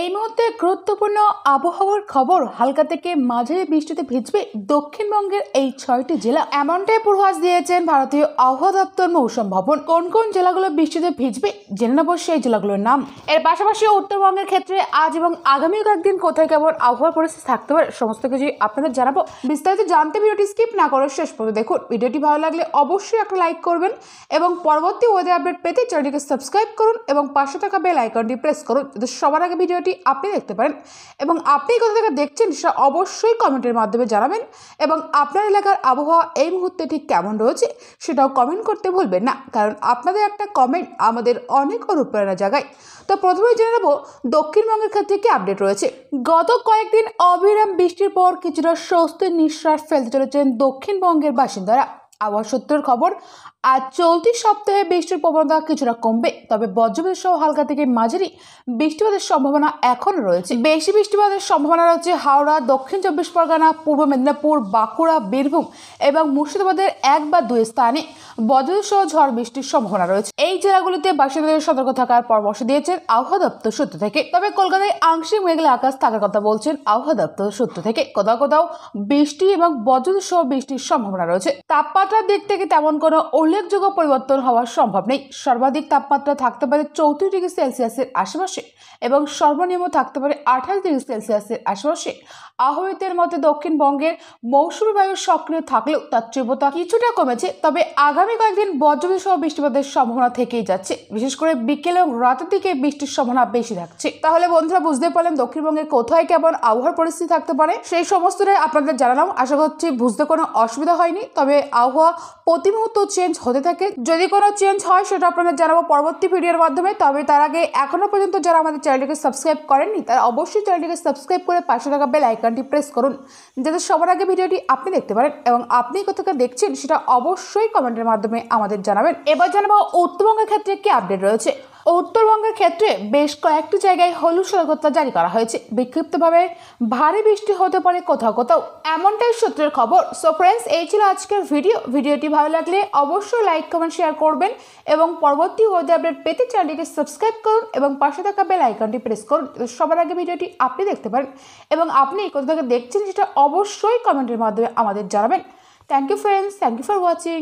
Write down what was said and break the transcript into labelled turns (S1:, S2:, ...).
S1: এই মুহূর্তে গুরুত্বপূর্ণ আবহাওয়ার খবর। হালকা থেকে মাঝারি বৃষ্টিতে ভিজবে দক্ষিণবঙ্গের এই 6টি জেলা, এমনটাই পূর্বাভাস দিয়েছেন ভারতীয় আবহাওয়া দপ্তর মৌসুম ভবন। কোন কোন জেলাগুলো বৃষ্টিতে ভিজবে জেনে নেব সেই জেলাগুলোর নাম। এর পাশাপাশি উত্তরবঙ্গের ক্ষেত্রে আজ এবং আগামী কয়েকদিন কোথায় কেমন আবহাওয়ার পরিস্থিতি থাকতে পারে সমস্ত কিছু আপনাদের জানাবো। বিস্তারিত জানতে ভিডিওটি স্কিপ না করে শেষ পর্যন্ত দেখুন। ভিডিওটি ভালো লাগলে অবশ্যই একটা লাইক করবেন এবং পরবর্তী ওয়েদার আপডেট পেতে চ্যানেলটিকে সাবস্ক্রাইব করুন এবং পাশে থাকা বেল আইকনটি প্রেস করুন যাতে সবার আগে ভিডিওটি আপনি দেখতে পারেন। এবং আপনি কোথা থেকে দেখছেন সেটা অবশ্যই কমেন্টের মাধ্যমে জানাবেন এবং আপনার এলাকার আবহাওয়া এই মুহূর্তে ঠিক কেমন রয়েছে সেটাও কমেন্ট করতে ভুলবেন না, কারণ আপনাদের একটা কমেন্ট আমাদের অনেক অনুপ্রেরণা জাগায়। তো প্রথমেই জেনে নেব দক্ষিণবঙ্গের ক্ষেত্রে কি আপডেট রয়েছে। গত কয়েকদিন অবিরাম বৃষ্টির পর কিছুটা স্বস্তির নিঃশ্বাস ফেলতে চলেছেন দক্ষিণবঙ্গের বাসিন্দারা। আবহাওয়া সূত্রের খবর, আজ চলতি সপ্তাহে বৃষ্টির প্রবণতা কিছুটা কমবে, তবে বজ্রপাত সহ হালকা থেকে মাঝারি বৃষ্টিপাতের সম্ভাবনা এখনও রয়েছে। বেশি বৃষ্টিপাতের সম্ভাবনা রয়েছে হাওড়া, দক্ষিণ চব্বিশ পরগনা, পূর্ব মেদিনীপুর, বাঁকুড়া, বীরভূম এবং মুর্শিদাবাদের 1 বা 2 স্থানে বজ্রপাত সহ ঝড় বৃষ্টির সম্ভাবনা রয়েছে। এই জেলাগুলিতে বাসিন্দাদের সতর্ক থাকার পরামর্শ দিয়েছেন আবহাওয়া দপ্তর সূত্র থেকে। তবে কলকাতায় আংশিক মেঘলা আকাশ থাকার কথা বলছেন আবহাওয়া দপ্তর সূত্র থেকে। কোথাও কোথাও বৃষ্টি এবং বজ্রপাত সহ বৃষ্টির সম্ভাবনা রয়েছে। তাপমাত্রার দিক থেকে তেমন কোনো উল্লেখযোগ্য পরিবর্তন হওয়া সম্ভব নেই। সর্বাধিক তাপমাত্রা থাকতে পারে 34 ডিগ্রি সেলসিয়াসের আশেপাশে এবং সর্বনিম্ন থাকতে পারে 28 ডিগ্রি সেলসিয়াসের আশেপাশে। আবহাওয়িকদের মতে দক্ষিণবঙ্গের মৌসুমী বায়ু সক্রিয় থাকলেও তার তীব্রতা কিছুটা কমেছে, তবে আগামী কয়েকদিন বজ্রপাত সহ বৃষ্টিপাতের সম্ভাবনা থেকেই যাচ্ছে। বিশেষ করে বিকেল এবং রাতের দিকে বৃষ্টির সম্ভাবনা বেশি থাকছে। তাহলে বন্ধুরা বুঝতে পারলেন দক্ষিণবঙ্গের কোথায় কেমন আবহাওয়ার পরিস্থিতি থাকতে পারে, সেই সমস্তটাই আপনাদের জানালাম। আশা করছি বুঝতে কোনো অসুবিধা হয়নি। তবে আবহাওয়া প্রতি মুহূর্ত চেঞ্জ হতে থাকে, যদি কোনো চেঞ্জ হয় সেটা আপনাদের জানাবো পরবর্তী ভিডিওর মাধ্যমে। তবে তার আগে এখনো পর্যন্ত যারা আমাদের চ্যানেলটিকে সাবস্ক্রাইব করেননি তারা অবশ্যই চ্যানেলটিকে সাবস্ক্রাইব করে পাশে থাকা বেল আইকনটি প্রেস করুন যাতে সবার আগে ভিডিওটি আপনি দেখতে পারেন এবং আপনি কোথাও দেখছেন সেটা অবশ্যই কমেন্টের মাধ্যমে আমাদের জানাবেন। এবার জানাবো উত্তরবঙ্গের ক্ষেত্রে কি আপডেট রয়েছে। উত্তরবঙ্গের ক্ষেত্রে বেশ কয়েকটি জায়গায় হলুদ সতর্কতা জারি করা হয়েছে। বিক্ষিপ্তভাবে ভারী বৃষ্টি হতে পারে কোথাও কোথাও, এমনটাই সূত্রের খবর। সো ফ্রেন্ডস, এই ছিল আজকের ভিডিওটি ভালো লাগলে অবশ্যই লাইক কমেন্ট শেয়ার করবেন এবং পরবর্তী ওয়েদার আপডেট পেতে চ্যানেলটিকে সাবস্ক্রাইব করুন এবং পাশে থাকা বেল আইকনটি প্রেস করুন সবার আগে ভিডিওটি আপনি দেখতে পারেন এবং আপনি কোথা থেকে দেখছেন সেটা অবশ্যই কমেন্টের মাধ্যমে আমাদের জানাবেন। Thank you friends, thank you for watching.